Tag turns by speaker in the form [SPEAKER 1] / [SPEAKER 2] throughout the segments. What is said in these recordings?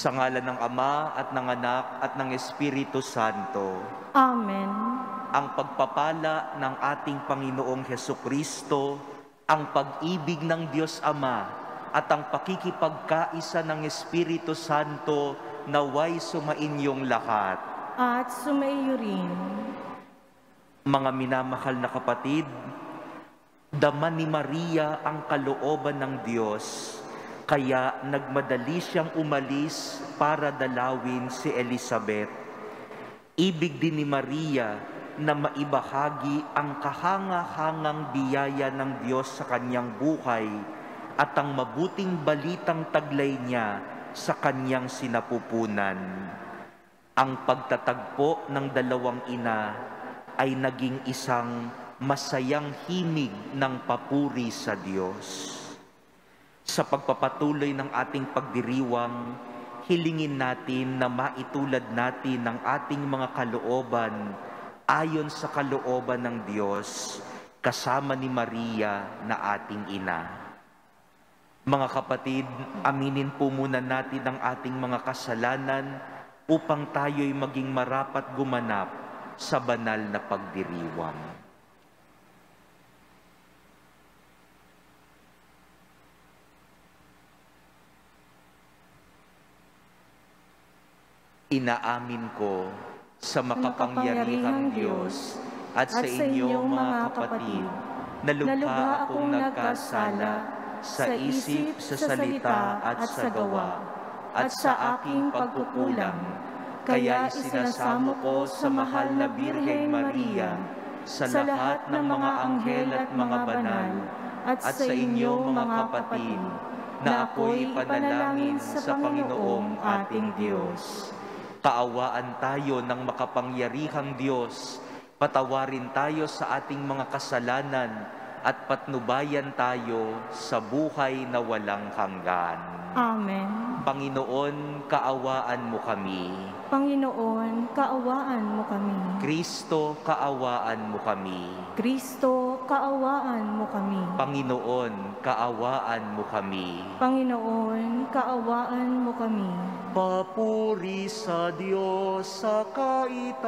[SPEAKER 1] Sa ngalan ng Ama at ng Anak at ng Espiritu Santo.
[SPEAKER 2] Amen.
[SPEAKER 1] Ang pagpapala ng ating Panginoong Hesukristo, ang pag-ibig ng Diyos Ama at ang pakikipagkaisa ng Espiritu Santo naway sumainyong lahat.
[SPEAKER 2] At sumaiyo rin.
[SPEAKER 1] Mga minamahal na kapatid, dama ni Maria ang kalooban ng Diyos, kaya nagmadali siyang umalis para dalawin si Elizabeth. Ibig din ni Maria na maibahagi ang kahanga-hangang biyaya ng Diyos sa kanyang buhay at ang mabuting balitang taglay niya sa kanyang sinapupunan. Ang pagtatagpo ng dalawang ina ay naging isang masayang himig ng papuri sa Diyos. Sa pagpapatuloy ng ating pagdiriwang, hilingin natin na maitulad natin ang ating mga kalooban ayon sa kalooban ng Diyos, kasama ni Maria na ating ina. Mga kapatid, aminin po muna natin ang ating mga kasalanan upang tayo'y maging marapat gumanap sa banal na pagdiriwang. Inaamin ko sa makapangyarihang Diyos at sa inyong mga kapatid na lubha akong nagkasala sa isip, sa salita at sa gawa at sa aking pagkukulang. Kaya isinasamo ko sa mahal na Birheng Maria, sa lahat ng mga anghel at mga banal, at sa inyong mga kapatid, na ako'y ipanalangin sa Panginoong ating Diyos. Kaawaan tayo ng makapangyarihang Diyos, patawarin tayo sa ating mga kasalanan, at patnubayan tayo sa buhay na walang hanggan.
[SPEAKER 2] Amen.
[SPEAKER 1] Panginoon, kaawaan mo kami.
[SPEAKER 2] Panginoon, kaawaan mo kami.
[SPEAKER 1] Kristo, kaawaan mo kami.
[SPEAKER 2] Kristo, kaawaan mo kami.
[SPEAKER 1] Panginoon, kaawaan mo kami.
[SPEAKER 2] Panginoon, kaawaan mo kami.
[SPEAKER 1] Papuri sa Diyos sa kaitaasan.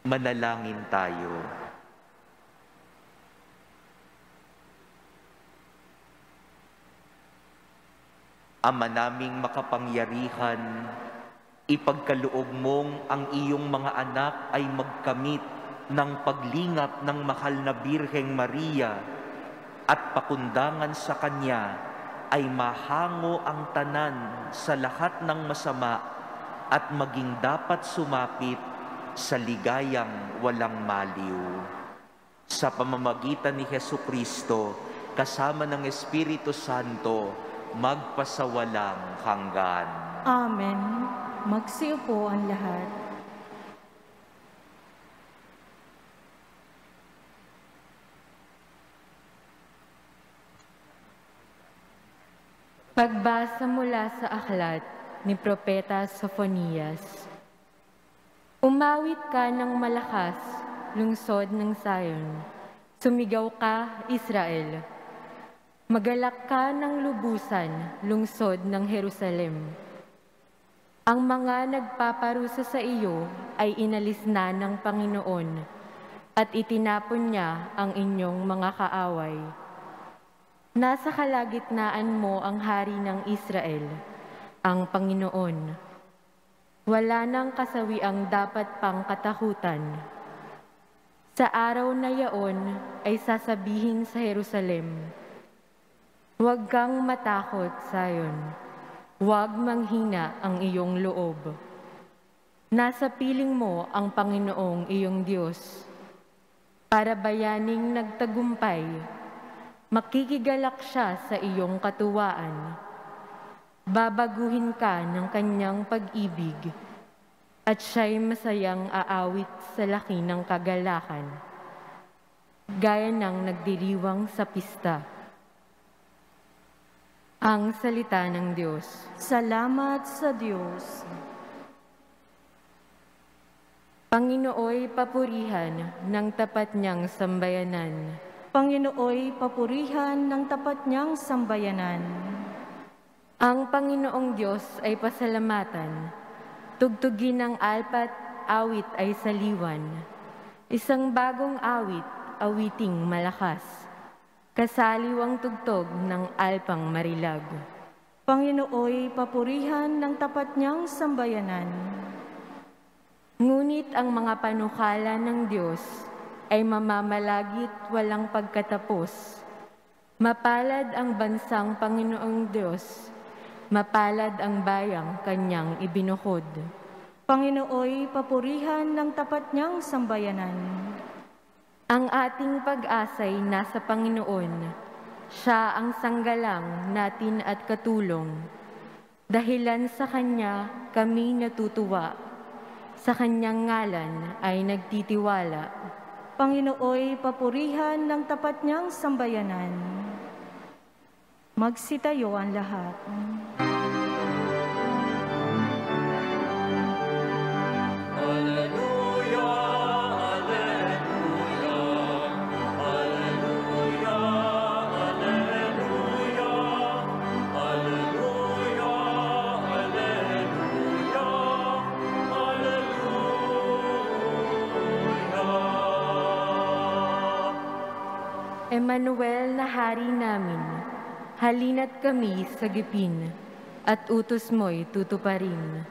[SPEAKER 1] Manalangin tayo. Ama naming makapangyarihan, ipagkaloob mong ang iyong mga anak ay magkamit ng paglingap ng mahal na Birheng Maria at pakundangan sa Kanya ay mahango ang tanan sa lahat ng masama at maging dapat sumapit sa ligayang walang maliw. Sa pamamagitan ni Hesukristo, kasama ng Espiritu Santo, magpasawalang hanggan.
[SPEAKER 2] Amen. Magsiupo ang lahat. Pagbasa mula sa aklat ni Propeta Sofonias. Umawit ka ng malakas, lungsod ng Sion. Sumigaw ka, Israel. Magalak ka ng lubusan, lungsod ng Jerusalem. Ang mga nagpaparusa sa iyo ay inalis na ng Panginoon at itinapon niya ang inyong mga kaaway. Nasa kalagitnaan mo ang hari ng Israel, ang Panginoon. Wala nang kasawiang dapat pang katakutan. Sa araw na yaon ay sasabihin sa Jerusalem, huwag kang matakot, Sion. Huwag manghina ang iyong loob. Nasa piling mo ang Panginoong iyong Diyos. Para bayaning nagtagumpay, makikigalak siya sa iyong katuwaan. Babaguhin ka ng kanyang pag-ibig, at siya'y masayang aawit sa laki ng kagalakan, gaya ng nagdiriwang sa pista. Ang salita ng Diyos. Salamat sa Diyos. Panginooy papurihan ng tapat niyang sambayanan. Panginooy papurihan ng tapat niyang sambayanan. Ang Panginoong Diyos ay pasalamatan. Tugtugin ng alpat, awit ay saliwan. Isang bagong awit, awiting malakas. Kasaliw ang tugtog ng alpang marilag. Panginooy papurihan ng tapat niyang sambayanan. Ngunit ang mga panukala ng Diyos ay mamamalagit walang pagkatapos. Mapalad ang bansang Panginoong Diyos, mapalad ang bayang kanyang ibinukod. Panginooy papurihan ng tapat niyang sambayanan. Ang ating pag-asa'y nasa Panginoon. Siya ang sanggalang natin at katulong. Dahilan sa Kanya kami natutuwa. Sa Kanyang ngalan ay nagtitiwala. Panginooy papurihan ng tapat niyang sambayanan. Magsitayo ang lahat. Emmanuel na hari namin, halina't kami sa gipin, at utos mo'y tutuparin.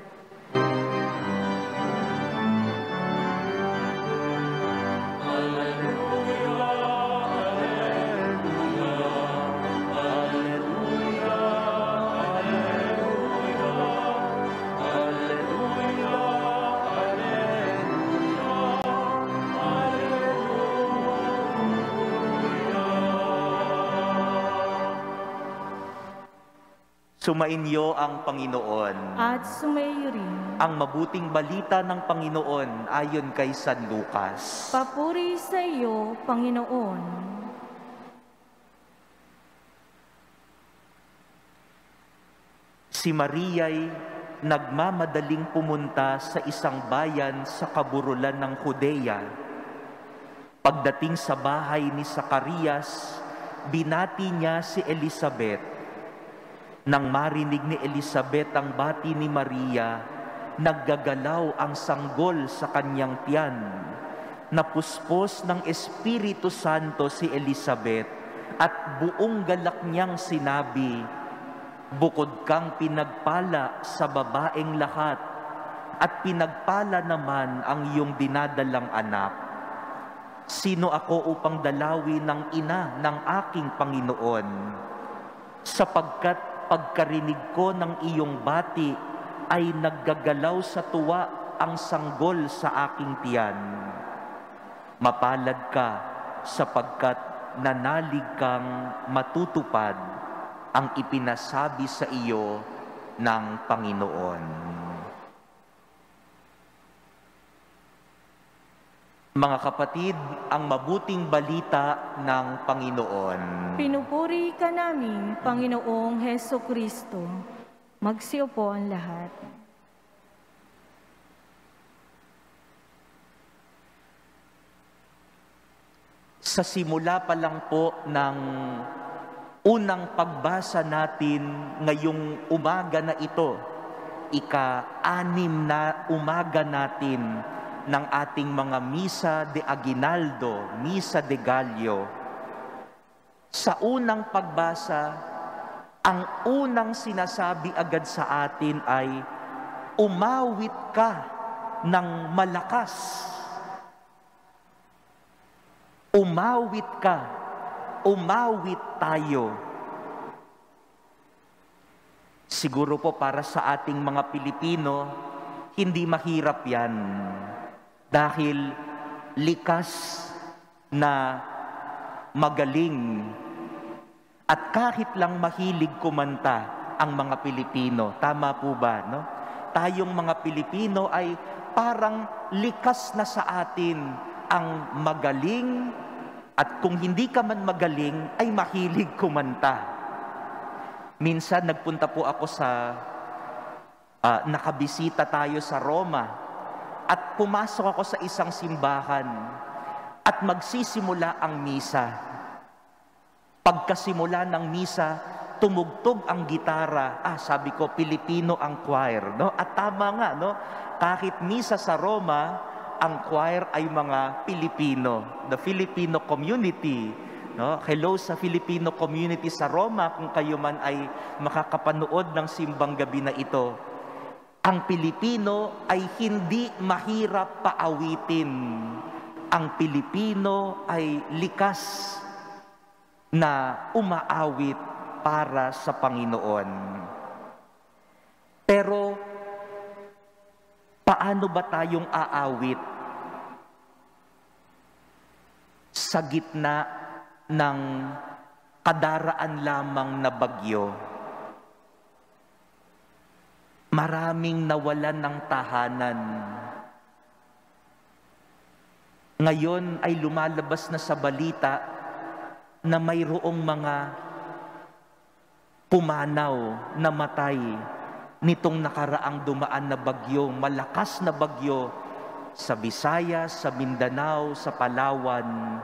[SPEAKER 1] Sumainyo ang Panginoon.
[SPEAKER 2] At sumaiyo rin.
[SPEAKER 1] Ang mabuting balita ng Panginoon ayon kay San Lucas.
[SPEAKER 2] Papuri sa iyo, Panginoon.
[SPEAKER 1] Si Maria'y nagmamadaling pumunta sa isang bayan sa kaburulan ng Judea. Pagdating sa bahay ni Zacarias, binati niya si Elizabeth. Nang marinig ni Elizabeth ang bati ni Maria, naggagalaw ang sanggol sa kanyang tiyan. Napuspos ng Espiritu Santo si Elizabeth at buong galak niyang sinabi, "Bukod kang pinagpala sa babaeng lahat, at pinagpala naman ang iyong dinadalang anak. Sino ako upang dalawin ng ina ng aking Panginoon? Sapagkat pagkarinig ko ng iyong bati ay naggagalaw sa tuwa ang sanggol sa aking tiyan. Mapalad ka sapagkat nanalig kang matutupad ang ipinasabi sa iyo ng Panginoon. Mga kapatid, ang mabuting balita ng Panginoon.
[SPEAKER 2] Pinupuri ka namin, Panginoong Heso Kristo. Magsiupo ang lahat.
[SPEAKER 1] Sa simula pa lang po ng unang pagbasa natin ngayong umaga na ito, ika-6 na umaga natin ng ating mga Misa de Aguinaldo, Misa de Gallo. Sa unang pagbasa, ang unang sinasabi agad sa atin ay, umawit ka ng malakas. Umawit ka, umawit tayo. Siguro po para sa ating mga Pilipino, hindi mahirap yan. Dahil likas na magaling at kahit lang mahilig kumanta ang mga Pilipino. Tama po ba, no? Tayong mga Pilipino ay parang likas na sa atin ang magaling at kung hindi ka man magaling ay mahilig kumanta. Minsan nagpunta po ako sa nakabisita tayo sa Roma. At pumasok ako sa isang simbahan at magsisimula ang misa. Pagkasimula ng misa, tumugtog ang gitara. Sabi ko, Pilipino ang choir. No? At tama nga, no? Kahit misa sa Roma, ang choir ay mga Pilipino. The Filipino community. No? Hello sa Filipino community sa Roma kung kayo man ay makakapanood ng simbang gabi na ito. Ang Pilipino ay hindi mahirap paawitin. Ang Pilipino ay likas na umaawit para sa Panginoon. Pero, paano ba tayong aawit sa gitna ng kadaraan lamang na bagyo? Maraming nawalan ng tahanan. Ngayon ay lumalabas na sa balita na mayroong mga pumanaw, namatay nitong nakaraang dumaan na bagyo, malakas na bagyo sa Visayas, sa Mindanao, sa Palawan.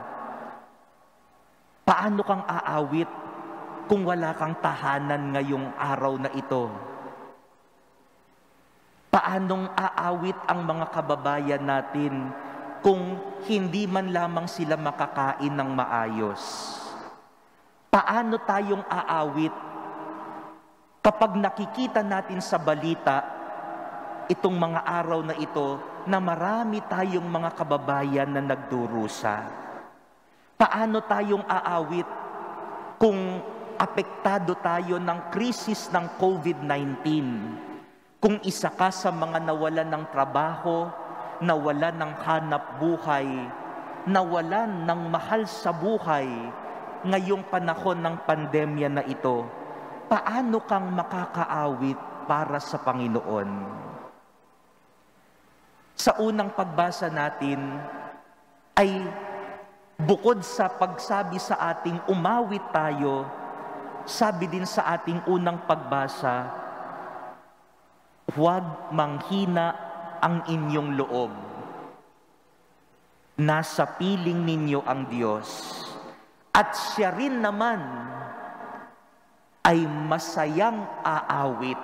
[SPEAKER 1] Paano kang aawit kung wala kang tahanan ngayong araw na ito? Paanong aawit ang mga kababayan natin kung hindi man lamang sila makakain ng maayos? Paano tayong aawit kapag nakikita natin sa balita itong mga araw na ito na marami tayong mga kababayan na nagdurusa? Paano tayong aawit kung apektado tayo ng krisis ng COVID-19? Kung isa ka sa mga nawalan ng trabaho, nawalan ng hanap buhay, nawalan ng mahal sa buhay, ngayong panahon ng pandemya na ito, paano kang makakaawit para sa Panginoon? Sa unang pagbasa natin, ay bukod sa pagsabi sa ating umawit tayo, sabi din sa ating unang pagbasa, huwag manghina ang inyong loob. Nasa piling ninyo ang Diyos. At siya rin naman ay masayang aawit.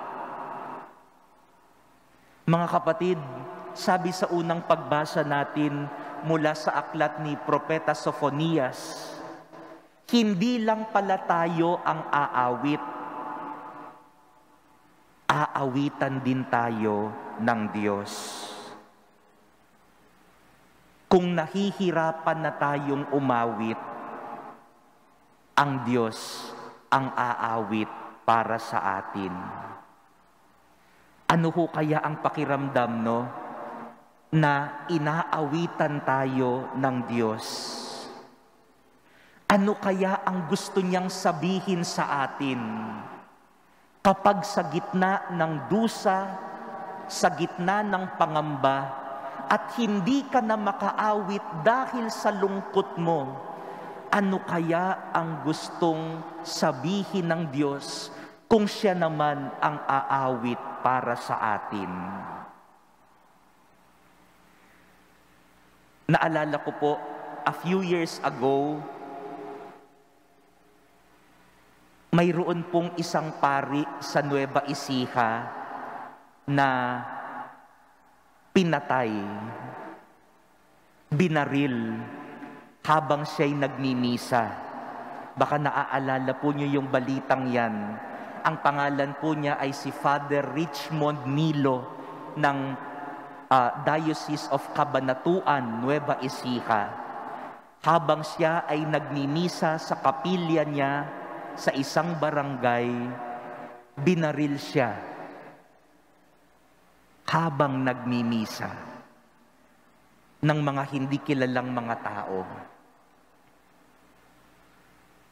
[SPEAKER 1] Mga kapatid, sabi sa unang pagbasa natin mula sa aklat ni Propeta Sophonias, hindi lang pala tayo ang aawit, aawitan din tayo ng Diyos. Kung nahihirapan na tayong umawit, ang Diyos ang aawit para sa atin. Ano ho kaya ang pakiramdam, no? na inaawitan tayo ng Diyos. Ano kaya ang gusto niyang sabihin sa atin kapag sa gitna ng dusa, sa gitna ng pangamba, at hindi ka na makaawit dahil sa lungkot mo? Ano kaya ang gustong sabihin ng Diyos kung siya naman ang aawit para sa atin? Naalala ko po, a few years ago, mayroon pong isang pari sa Nueva Ecija na pinatay, binaril, habang siya'y nagmimisa. Baka naaalala po niyo yung balitang yan. Ang pangalan po niya ay si Father Richmond Milo ng Diocese of Cabanatuan, Nueva Ecija. Habang siya ay nagmimisa sa kapilya niya sa isang barangay, binaril siya habang nagmimisa ng mga hindi kilalang mga tao.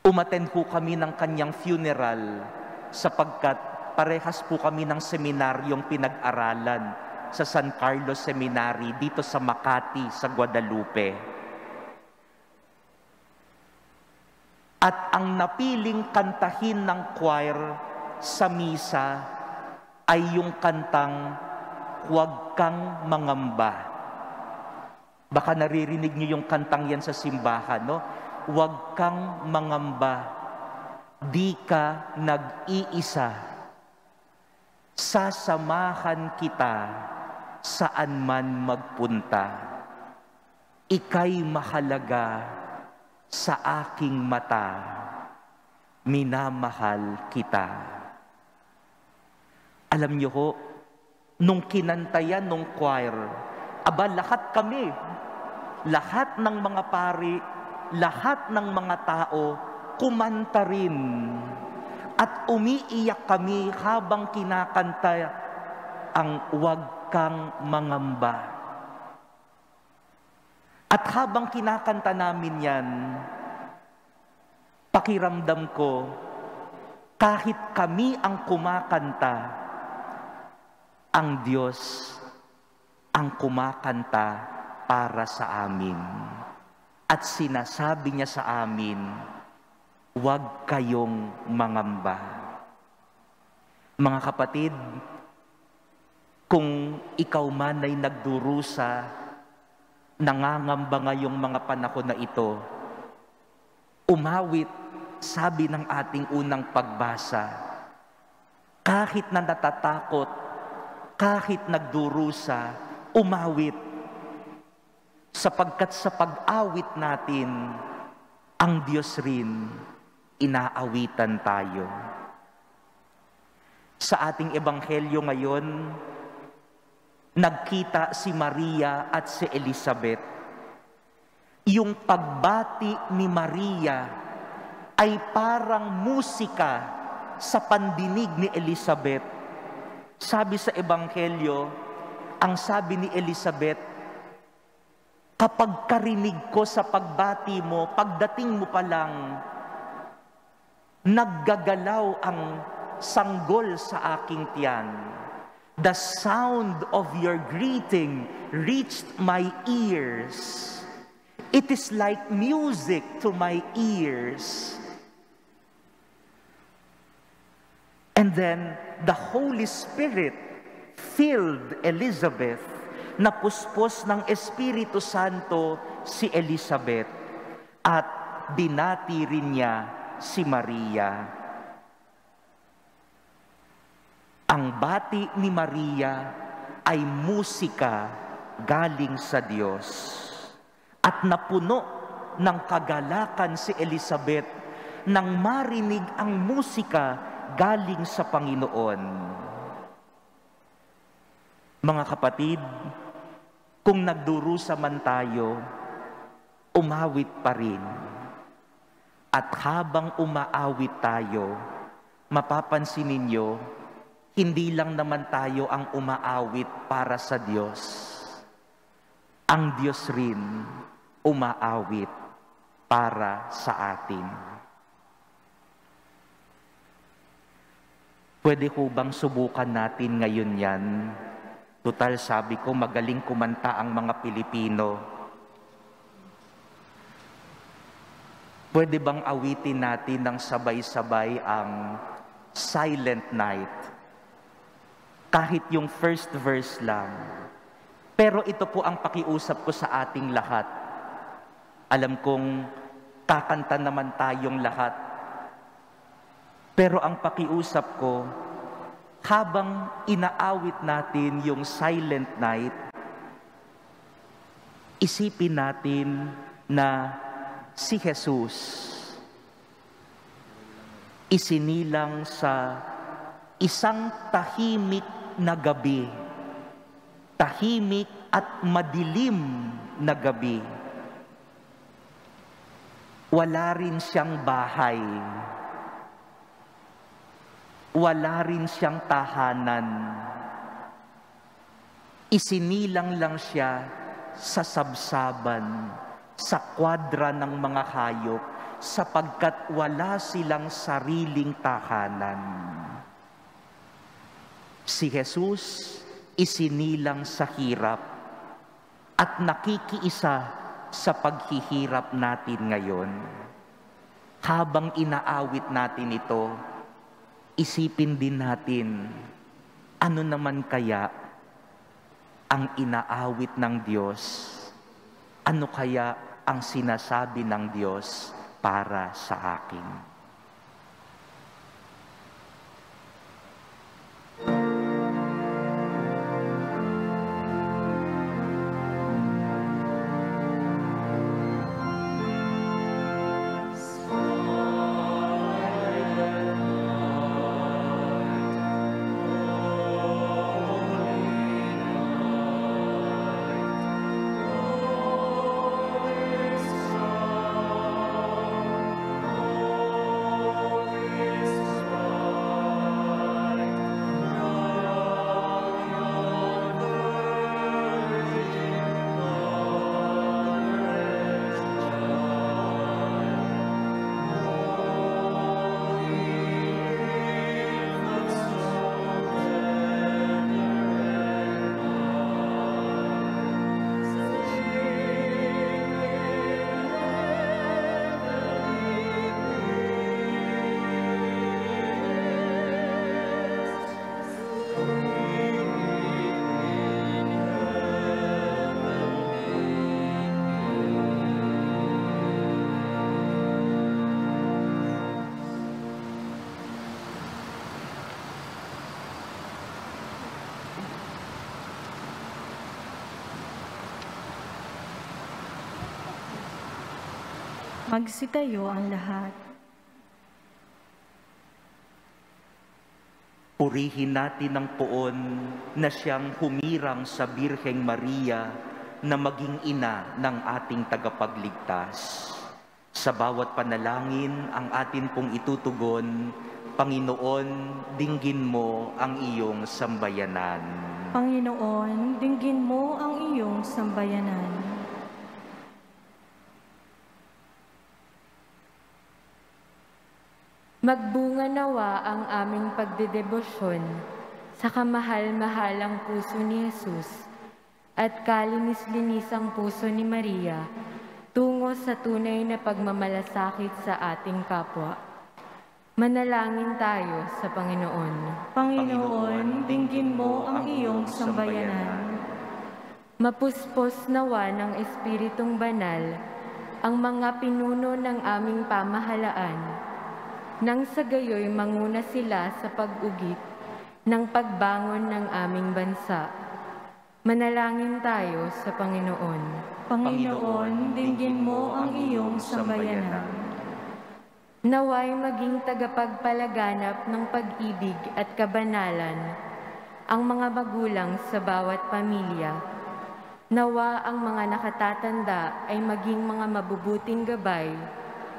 [SPEAKER 1] Umattend po kami ng kanyang funeral sapagkat parehas po kami ng seminaryong pinag-aralan sa San Carlos Seminary dito sa Makati, sa Guadalupe. At ang napiling kantahin ng choir sa misa ay yung kantang "Huwag Kang Mangamba." Baka naririnig niyo yung kantang yan sa simbahan, no? Huwag kang mangamba, di ka nag-iisa. Sasamahan kita saan man magpunta. Ika'y mahalaga sa aking mata, minamahal kita. Alam niyo ho, nung kinantayan nung choir, lahat kami, lahat ng mga pari, lahat ng mga tao, kumanta rin. At umiiyak kami habang kinakanta ang "Huwag Kang Mangamba." At habang kinakanta namin yan, pakiramdam ko, kahit kami ang kumakanta, ang Diyos ang kumakanta para sa amin. At sinasabi niya sa amin, "Huwag kayong mangamba." Mga kapatid, kung ikaw man ay nagdurusa, nangangamba ngayong mga panahon na ito, umawit, sabi ng ating unang pagbasa, kahit na natatakot, kahit nagdurusa, umawit, sapagkat sa pag-awit natin, ang Diyos rin inaawitan tayo. Sa ating ebanghelyo ngayon, nagkita si Maria at si Elizabeth. Yung pagbati ni Maria ay parang musika sa pandinig ni Elizabeth. Sabi sa ebanghelyo, ang sabi ni Elizabeth, "Kapag karinig ko sa pagbati mo, pagdating mo pa lang, naggagalaw ang sanggol sa aking tiyan. The sound of your greeting reached my ears. It is like music to my ears." And then the Holy Spirit filled Elizabeth. Napuspos ng Espiritu Santo si Elizabeth at binati rin niya si Maria. Ang bati ni Maria ay musika galing sa Diyos. At napuno ng kagalakan si Elizabeth nang marinig ang musika galing sa Panginoon. Mga kapatid, kung nagdurusa man tayo, umawit pa rin. At habang umaawit tayo, mapapansin ninyo, hindi lang naman tayo ang umaawit para sa Diyos. ang Diyos rin umaawit para sa atin. Pwede ko bang subukan natin ngayon yan? Total, sabi ko, magaling kumanta ang mga Pilipino. Pwede bang awitin natin ng sabay-sabay ang Silent Night? Kahit yung first verse lang. Pero ito po ang pakiusap ko sa ating lahat. Alam kong kakanta naman tayong lahat. Pero ang pakiusap ko, habang inaawit natin yung Silent Night, isipin natin na si Jesus isinilang sa isang tahimik na gabi, tahimik at madilim na gabi. Wala rin siyang bahay. Wala rin siyang tahanan. Isinilang lang siya sa sabsaban, sa kwadra ng mga hayop, sapagkat wala silang sariling tahanan. Si Jesus isinilang sa hirap at nakikiisa sa paghihirap natin ngayon. Habang inaawit natin ito, isipin din natin, ano naman kaya ang inaawit ng Diyos? Ano kaya ang sinasabi ng Diyos para sa akin?
[SPEAKER 3] Magsitayo ang lahat.
[SPEAKER 1] Purihin natin ang poon na siyang humirang sa Birheng Maria na maging ina ng ating tagapagligtas. Sa bawat panalangin ang atin pong itutugon, Panginoon, dinggin mo ang iyong sambayanan.
[SPEAKER 3] Panginoon, dinggin mo ang iyong sambayanan.
[SPEAKER 2] Magbunga nawa ang aming pagdedebosyon sa kamahal-mahalang puso ni Jesus at kalinis-linisang puso ni Maria tungo sa tunay na pagmamalasakit sa ating kapwa. Manalangin tayo sa Panginoon.
[SPEAKER 3] Panginoon, dinggin mo ang iyong sambayanan.
[SPEAKER 2] Mapuspos nawa ng Espiritong Banal ang mga pinuno ng aming pamahalaan, nang sa gayoy manguna sila sa pag-ugit ng pagbangon ng aming bansa. Manalangin tayo sa Panginoon.
[SPEAKER 3] Panginoon, dinggin mo ang iyong sambayanan.
[SPEAKER 2] Naway maging tagapagpalaganap ng pag-ibig at kabanalan ang mga magulang sa bawat pamilya. Nawa ang mga nakatatanda ay maging mga mabubuting gabay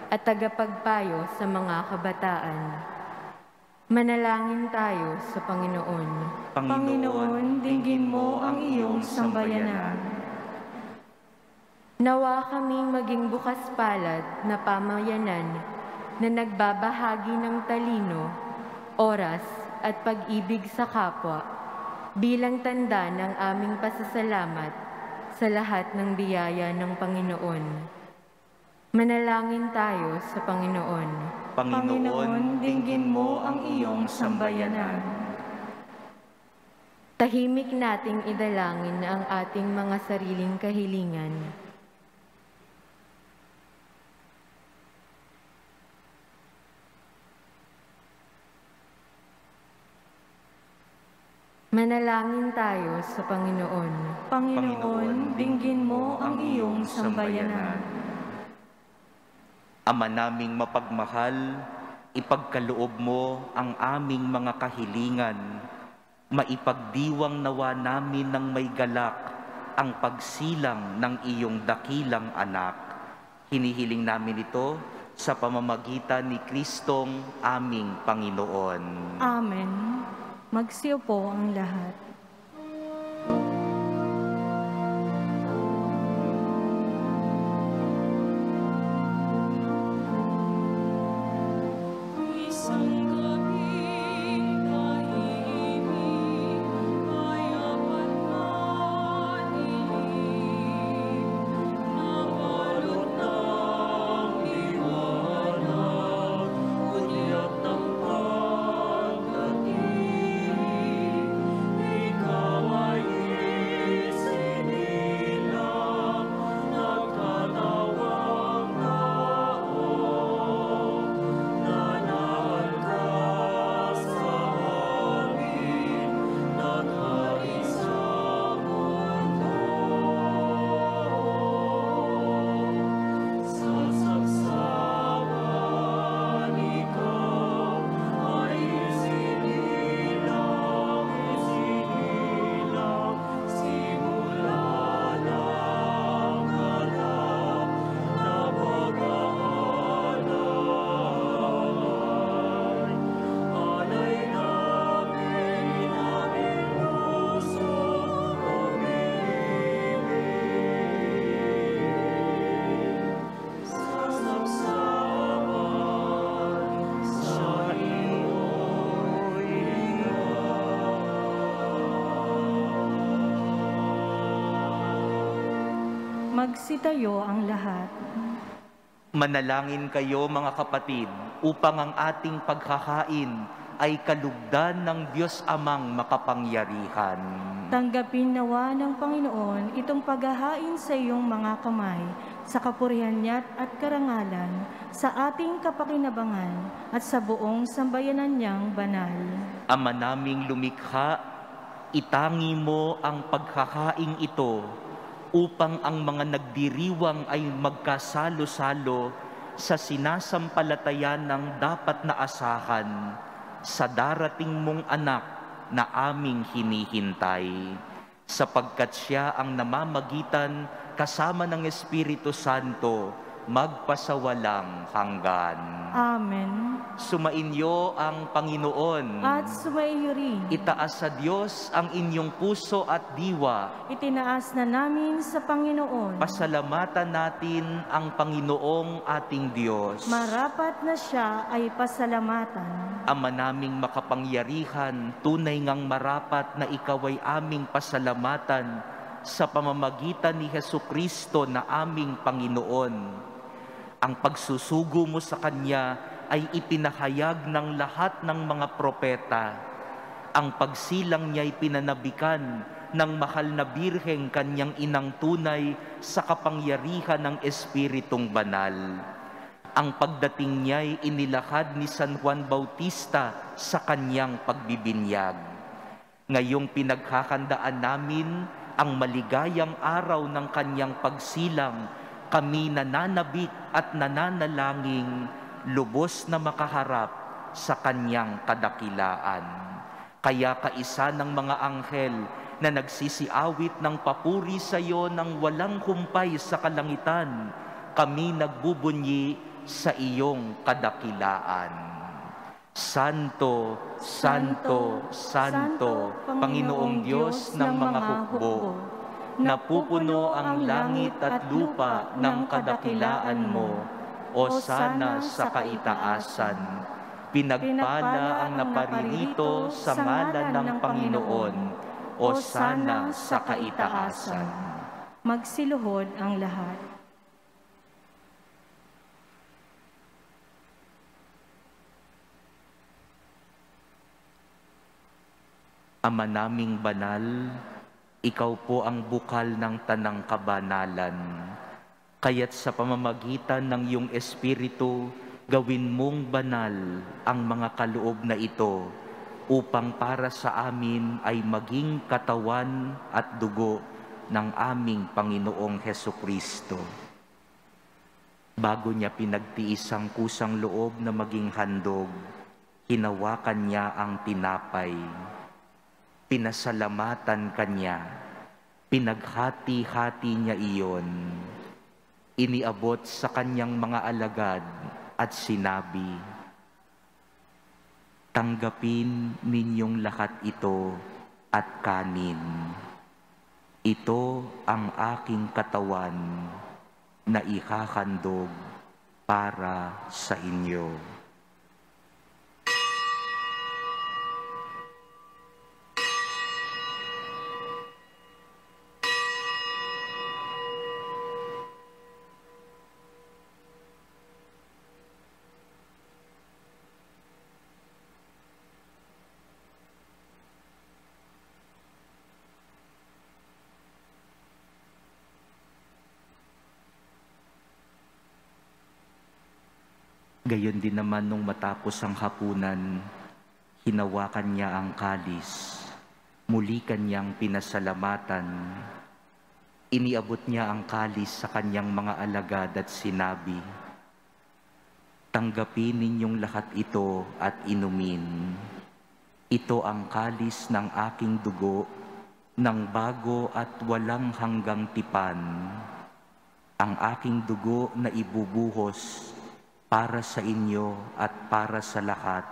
[SPEAKER 2] at tagapagpayo sa mga kabataan. Manalangin tayo sa Panginoon.
[SPEAKER 3] Panginoon, dinggin mo ang iyong sambayanan.
[SPEAKER 2] Nawa kaming maging bukas palad na pamayanan na nagbabahagi ng talino, oras at pag-ibig sa kapwa bilang tanda ng aming pasasalamat sa lahat ng biyaya ng Panginoon. Manalangin tayo sa Panginoon.
[SPEAKER 3] Panginoon, dinggin mo ang iyong sambayanan.
[SPEAKER 2] Tahimik nating idalangin ang ating mga sariling kahilingan. Manalangin tayo sa Panginoon.
[SPEAKER 3] Panginoon, dinggin mo ang iyong sambayanan.
[SPEAKER 1] Ama naming mapagmahal, ipagkaloob mo ang aming mga kahilingan. Maipagdiwang nawa namin ng may galak ang pagsilang ng iyong dakilang anak. Hinihiling namin ito sa pamamagitan ni Kristong aming Panginoon.
[SPEAKER 3] Amen. Magsiupo ang lahat. Magsitayo ang lahat.
[SPEAKER 1] Manalangin kayo mga kapatid upang ang ating pagkakain ay kalugdan ng Diyos Amang makapangyarihan.
[SPEAKER 3] Tanggapin nawa ng Panginoon itong paghahain sa iyong mga kamay sa kapurihan niya at karangalan, sa ating kapakinabangan at sa buong sambayanan niyang banal.
[SPEAKER 1] Ama naming lumikha, itangi mo ang pagkakaing ito upang ang mga nagdiriwang ay magkasalo-salo sa sinasampalatayan ng dapat na asahan sa darating mong anak na aming hinihintay, sapagkat siya ang namamagitan kasama ng Espiritu Santo magpasawalang hanggan.
[SPEAKER 3] Amen.
[SPEAKER 1] Sumainyo ang Panginoon.
[SPEAKER 3] At sumaiyo rin.
[SPEAKER 1] Itaas sa Diyos ang inyong puso at diwa.
[SPEAKER 3] Itinaas na namin sa Panginoon.
[SPEAKER 1] Pasalamatan natin ang Panginoong ating Diyos.
[SPEAKER 3] Marapat na siya ay pasalamatan.
[SPEAKER 1] Ama naming makapangyarihan, tunay ngang marapat na ikaw ay aming pasalamatan sa pamamagitan ni Hesukristo na aming Panginoon. Ang pagsusugo mo sa Kanya ay ipinahayag ng lahat ng mga propeta. Ang pagsilang niya ay pinanabikan ng mahal na Birheng Kanyang inang tunay sa kapangyarihan ng Espiritong Banal. Ang pagdating niya ay inilahad ni San Juan Bautista sa kanyang pagbibinyag. Ngayong pinaghahandaan namin ang maligayang araw ng kanyang pagsilang, kami nananabik at nananalangin, lubos na makaharap sa kanyang kadakilaan. Kaya kaisa ng mga anghel na nagsisiawit ng papuri sa iyo ng walang humpay sa kalangitan, kami nagbubunyi sa iyong kadakilaan. Santo, Santo, Santo, Panginoong Diyos ng mga hukbo, napupuno ang langit at lupa ng kadakilaan mo, o sana sa kaitaasan. Pinagpala ang naparirito sa ngalan ng Panginoon, o sana sa kaitaasan.
[SPEAKER 3] Magsiluhod ang lahat.
[SPEAKER 1] Ama naming banal, ikaw po ang bukal ng tanang kabanalan. Kaya't sa pamamagitan ng iyong Espiritu, gawin mong banal ang mga kaloob na ito upang para sa amin ay maging katawan at dugo ng aming Panginoong Hesukristo. Bago niya pinagtiis ang kusang loob na maging handog, hinawakan niya ang tinapay. Pinasalamatan kanya, pinaghati-hati niya iyon. Iniabot sa kanyang mga alagad at sinabi, "Tanggapin ninyong lahat ito at kanin. Ito ang aking katawan na ihahandog para sa inyo." Gayon din naman nung matapos ang hapunan, hinawakan niya ang kalis, muli kanyang pinasalamatan. Iniabot niya ang kalis sa kanyang mga alagad at sinabi, "Tanggapin ninyong lahat ito at inumin. Ito ang kalis ng aking dugo, ng bago at walang hanggang tipan. Ang aking dugo na ibubuhos para sa inyo at para sa lahat,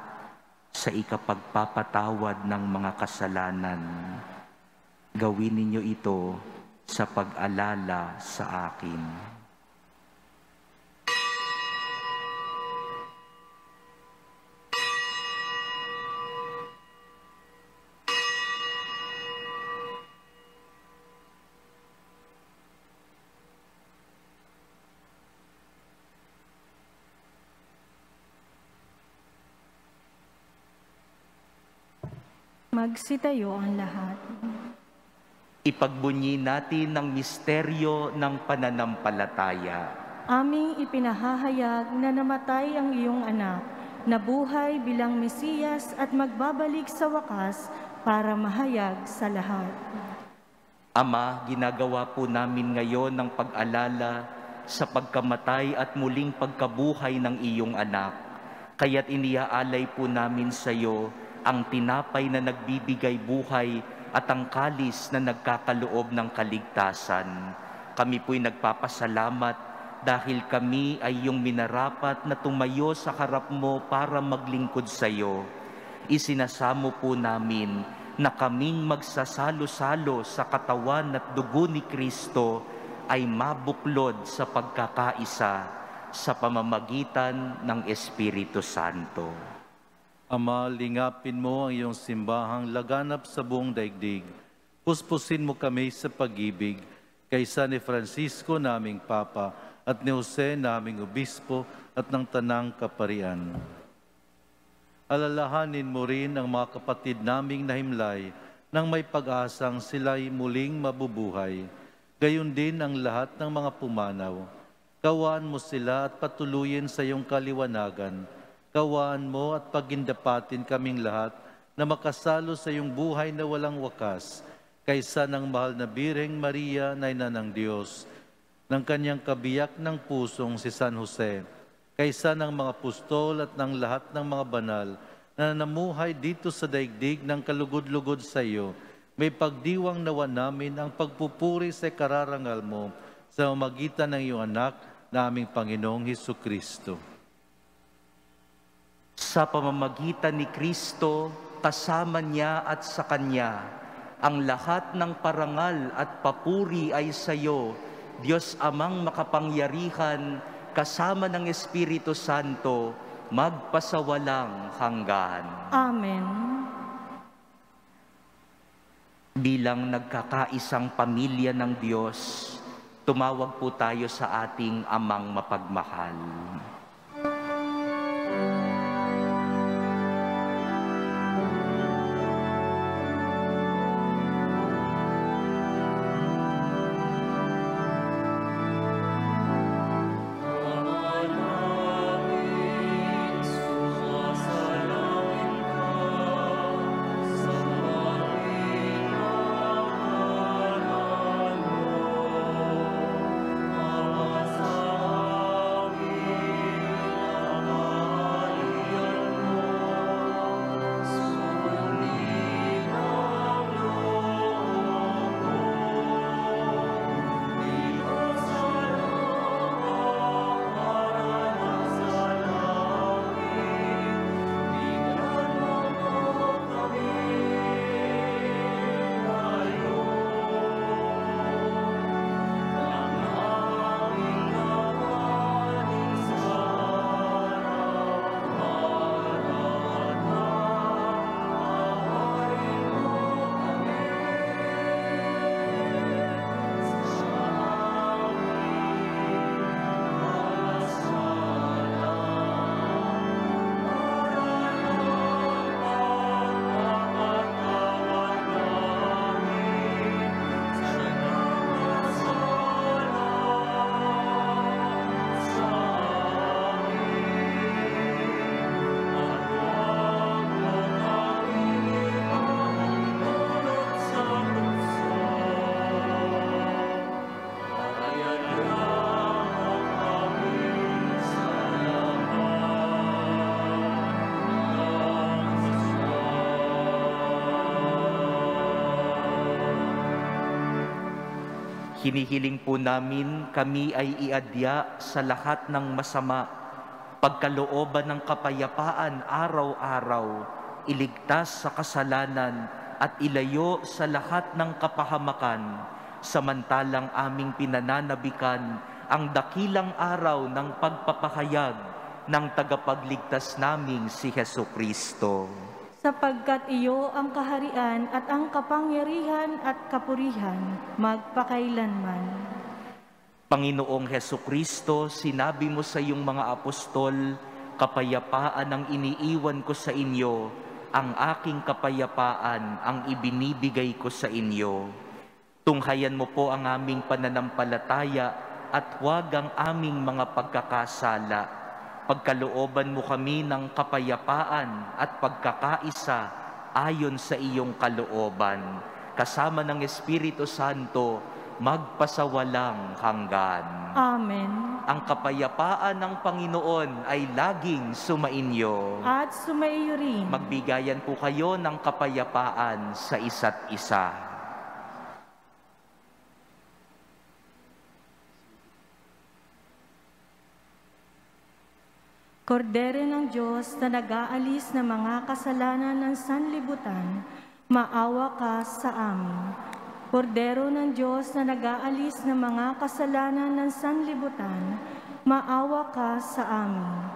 [SPEAKER 1] sa ikapagpapatawad ng mga kasalanan. Gawin ninyo ito sa pag-alala sa akin."
[SPEAKER 3] Magsitayo ang lahat.
[SPEAKER 1] Ipagbunyi natin ang misteryo ng pananampalataya.
[SPEAKER 3] Aming ipinahahayag na namatay ang iyong anak, nabuhay bilang Mesiyas at magbabalik sa wakas para mahayag sa lahat.
[SPEAKER 1] Ama, ginagawa po namin ngayon ng pag-alala sa pagkamatay at muling pagkabuhay ng iyong anak. Kaya't iniaalay po namin sa iyo ang tinapay na nagbibigay buhay at ang kalis na nagkakaloob ng kaligtasan. Kami po'y nagpapasalamat dahil kami ay iyong minarapat na tumayo sa harap mo para maglingkod sa iyo. Isinasamo po namin na kaming magsasalo-salo sa katawan at dugo ni Kristo ay mabuklod sa pagkakaisa sa pamamagitan ng Espiritu Santo.
[SPEAKER 4] Ama, lingapin mo ang iyong simbahang laganap sa buong daigdig. Puspusin mo kami sa pag-ibig kay San Francisco naming Papa at ni Jose naming Obispo at ng Tanang Kaparian. Alalahanin mo rin ang mga kapatid naming nahimlay nang may pag-asang sila'y muling mabubuhay. Gayon din ang lahat ng mga pumanaw. Kawaan mo sila at patuluyin sa iyong kaliwanagan. Kawaan mo at pagindapatin kaming lahat na makasalo sa iyong buhay na walang wakas, kaysa ng mahal na Birheng Maria na ina ng Diyos, ng kanyang kabiyak ng pusong si San Jose, kaysa ng mga apostol at ng lahat ng mga banal na namuhay dito sa daigdig ng kalugod-lugod sa iyo, may pagdiwang nawa namin ang pagpupuri sa kararangal mo sa magitan ng iyong anak na aming Panginoong Hesukristo.
[SPEAKER 1] Sa pamamagitan ni Kristo, kasama niya at sa Kanya, Ang lahat ng parangal at papuri ay sa iyo, Diyos Amang makapangyarihan, kasama ng Espiritu Santo, magpasawalang hanggan.
[SPEAKER 3] Amen.
[SPEAKER 1] Bilang nagkakaisang pamilya ng Diyos, tumawag po tayo sa ating Amang mapagmahal. Hinihiling po namin kami ay iadya sa lahat ng masama, pagkalooban ng kapayapaan araw-araw, iligtas sa kasalanan at ilayo sa lahat ng kapahamakan, samantalang aming pinananabikan ang dakilang araw ng pagpapahayag ng tagapagligtas naming si Hesukristo.
[SPEAKER 3] Sapagkat iyo ang kaharian at ang kapangyarihan at kapurihan magpakailanman.
[SPEAKER 1] Panginoong Hesukristo, sinabi mo sa iyong mga apostol, kapayapaan ang iniiwan ko sa inyo, ang aking kapayapaan ang ibinibigay ko sa inyo. Tunghayan mo po ang aming pananampalataya at huwag ang aming mga pagkakasala. Pagkalooban mo kami ng kapayapaan at pagkakaisa ayon sa iyong kalooban. Kasama ng Espiritu Santo, magpasawalang hanggan.
[SPEAKER 3] Amen.
[SPEAKER 1] Ang kapayapaan ng Panginoon ay laging sumainyo.
[SPEAKER 3] At sumaiyo rin.
[SPEAKER 1] Magbigayan po kayo ng kapayapaan sa isa't isa.
[SPEAKER 3] Kordero ng Diyos na nag-aalis ng mga kasalanan ng sanlibutan, maawa ka sa amin. Kordero ng Diyos na nag-aalis ng mga kasalanan ng sanlibutan, maawa ka sa amin.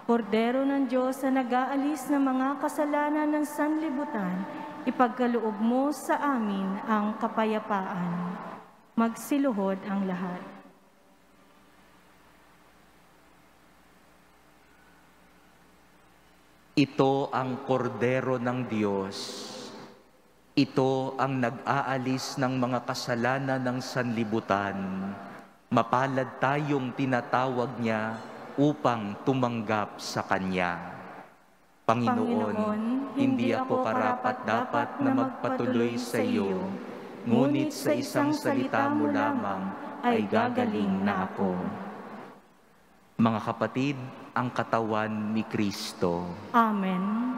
[SPEAKER 3] Kordero ng Diyos na nag-aalis ng mga kasalanan ng sanlibutan, ipagkaloob mo sa amin ang kapayapaan. Magsiluhod ang lahat.
[SPEAKER 1] Ito ang kordero ng Diyos. Ito ang nag-aalis ng mga kasalanan ng sanlibutan. Mapalad tayong tinatawag niya upang tumanggap sa Kanya. Panginoon, hindi ako karapat-dapat na magpatuloy sa iyo, ngunit sa isang salita mo lamang ay gagaling na ako. Mga kapatid, ang katawan ni Kristo.
[SPEAKER 3] Amen.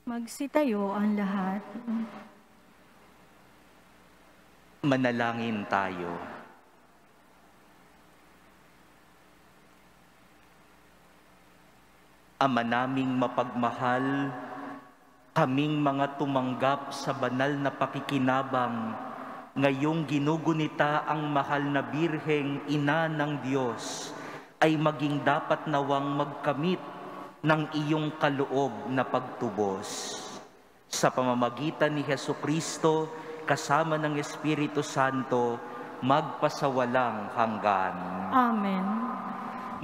[SPEAKER 3] Magsitayo ang lahat.
[SPEAKER 1] Manalangin tayo. Ama naming mapagmahal, kaming mga tumanggap sa banal na pakikinabang, ngayong ginugunita ang mahal na Birheng Ina ng Diyos, ay maging dapat nawang magkamit ng iyong kaloob na pagtubos. Sa pamamagitan ni Hesukristo, kasama ng Espiritu Santo, magpasawalang hanggan.
[SPEAKER 3] Amen.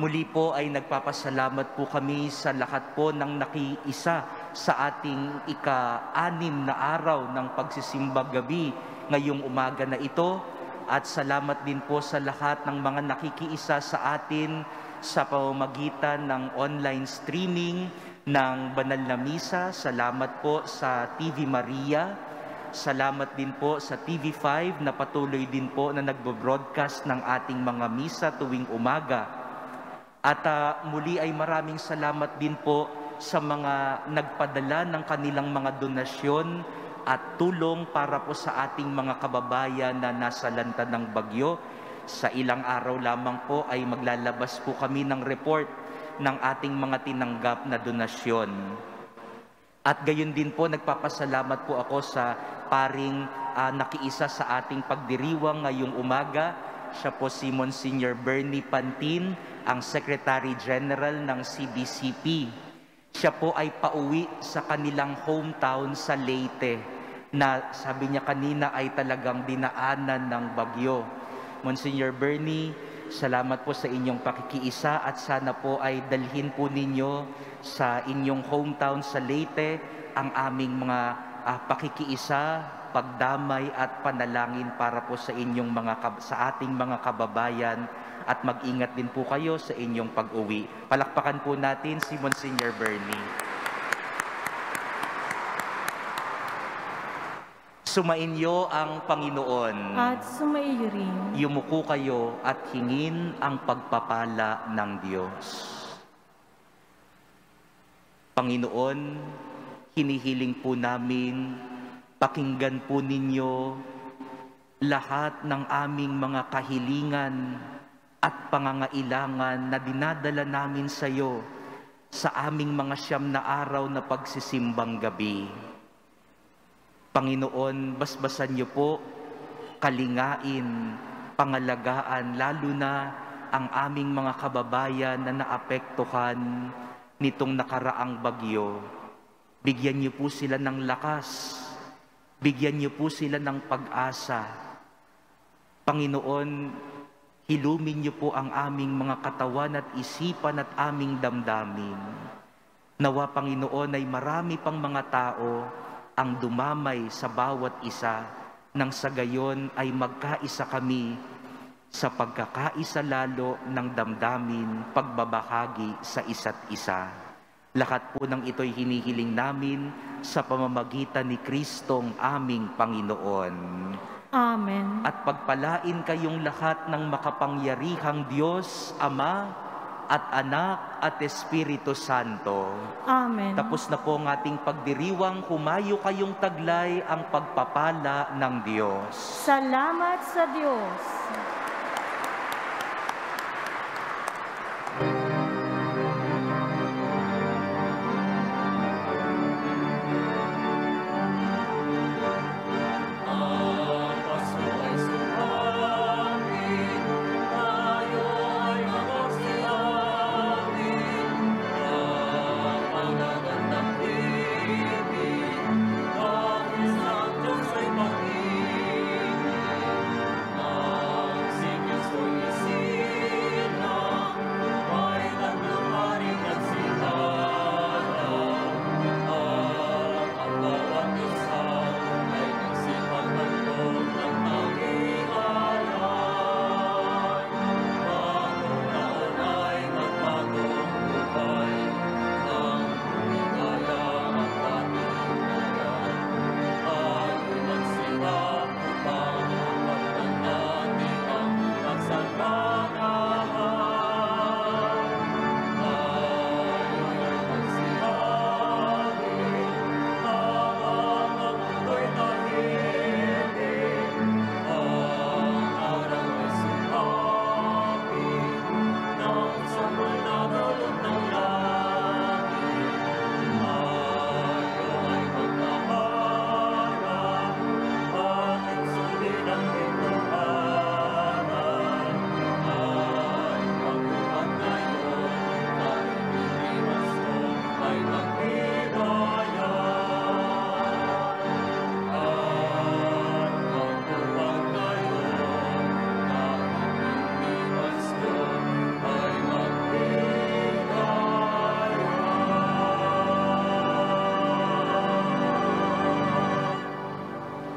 [SPEAKER 1] Muli po ay nagpapasalamat po kami sa lahat po ng nakiisa sa ating ika-6 na araw ng pagsisimbang gabi ngayong umaga na ito. At salamat din po sa lahat ng mga nakikiisa sa atin sa pamamagitan ng online streaming ng Banal na Misa. Salamat po sa TV Maria. Salamat din po sa TV5 na patuloy din po na nagbo-broadcast ng ating mga misa tuwing umaga. At muli ay maraming salamat din po sa mga nagpadala ng kanilang mga donasyon at tulong para po sa ating mga kababayan na nasa lanta ng bagyo. Sa ilang araw lamang po ay maglalabas po kami ng report ng ating mga tinanggap na donasyon. At gayon din po, nagpapasalamat po ako sa paring nakiisa sa ating pagdiriwang ngayong umaga. Siya po si Monsignor Bernie Pantin, ang Secretary General ng CBCP. Siya po ay pauwi sa kanilang hometown sa Leyte, na sabi niya kanina ay talagang dinaanan ng bagyo. Monsignor Bernie, salamat po sa inyong pakikiisa at sana po ay dalhin po ninyo sa inyong hometown sa Leyte ang aming mga pakikiisa, pagdamay at panalangin para po sa inyong sa ating mga kababayan, at mag-ingat din po kayo sa inyong pag-uwi. Palakpakan po natin si Monsignor Bernie. Sumainyo ang Panginoon.
[SPEAKER 3] At sumaiyo rin.
[SPEAKER 1] Yumuko kayo at hingin ang pagpapala ng Diyos. Panginoon, hinihiling po namin, pakinggan po ninyo lahat ng aming mga kahilingan at pangangailangan na dinadala namin sa iyo sa aming mga 9 na araw na pagsisimbang gabi. Panginoon, basbasan niyo po, kalingain, pangalagaan, lalo na ang aming mga kababayan na naapektuhan nitong nakaraang bagyo. Bigyan niyo po sila ng lakas, bigyan niyo po sila ng pag-asa. Panginoon, hilumin niyo po ang aming mga katawan at isipan at aming damdamin. Nawa, Panginoon, ay marami pang mga tao ang dumamay sa bawat isa, nang sa gayon ay magkaisa kami sa pagkakaisa lalo ng damdamin, pagbabahagi sa isa't isa. Lahat po ng ito'y hinihiling namin sa pamamagitan ni Kristong aming Panginoon.
[SPEAKER 3] Amen.
[SPEAKER 1] At pagpalain kayong lahat ng makapangyarihang Diyos, Ama at Anak at Espiritu Santo.
[SPEAKER 3] Amen.
[SPEAKER 1] Tapos na po ang ating pagdiriwang, humayo kayong taglay ang pagpapala ng Diyos.
[SPEAKER 3] Salamat sa Diyos.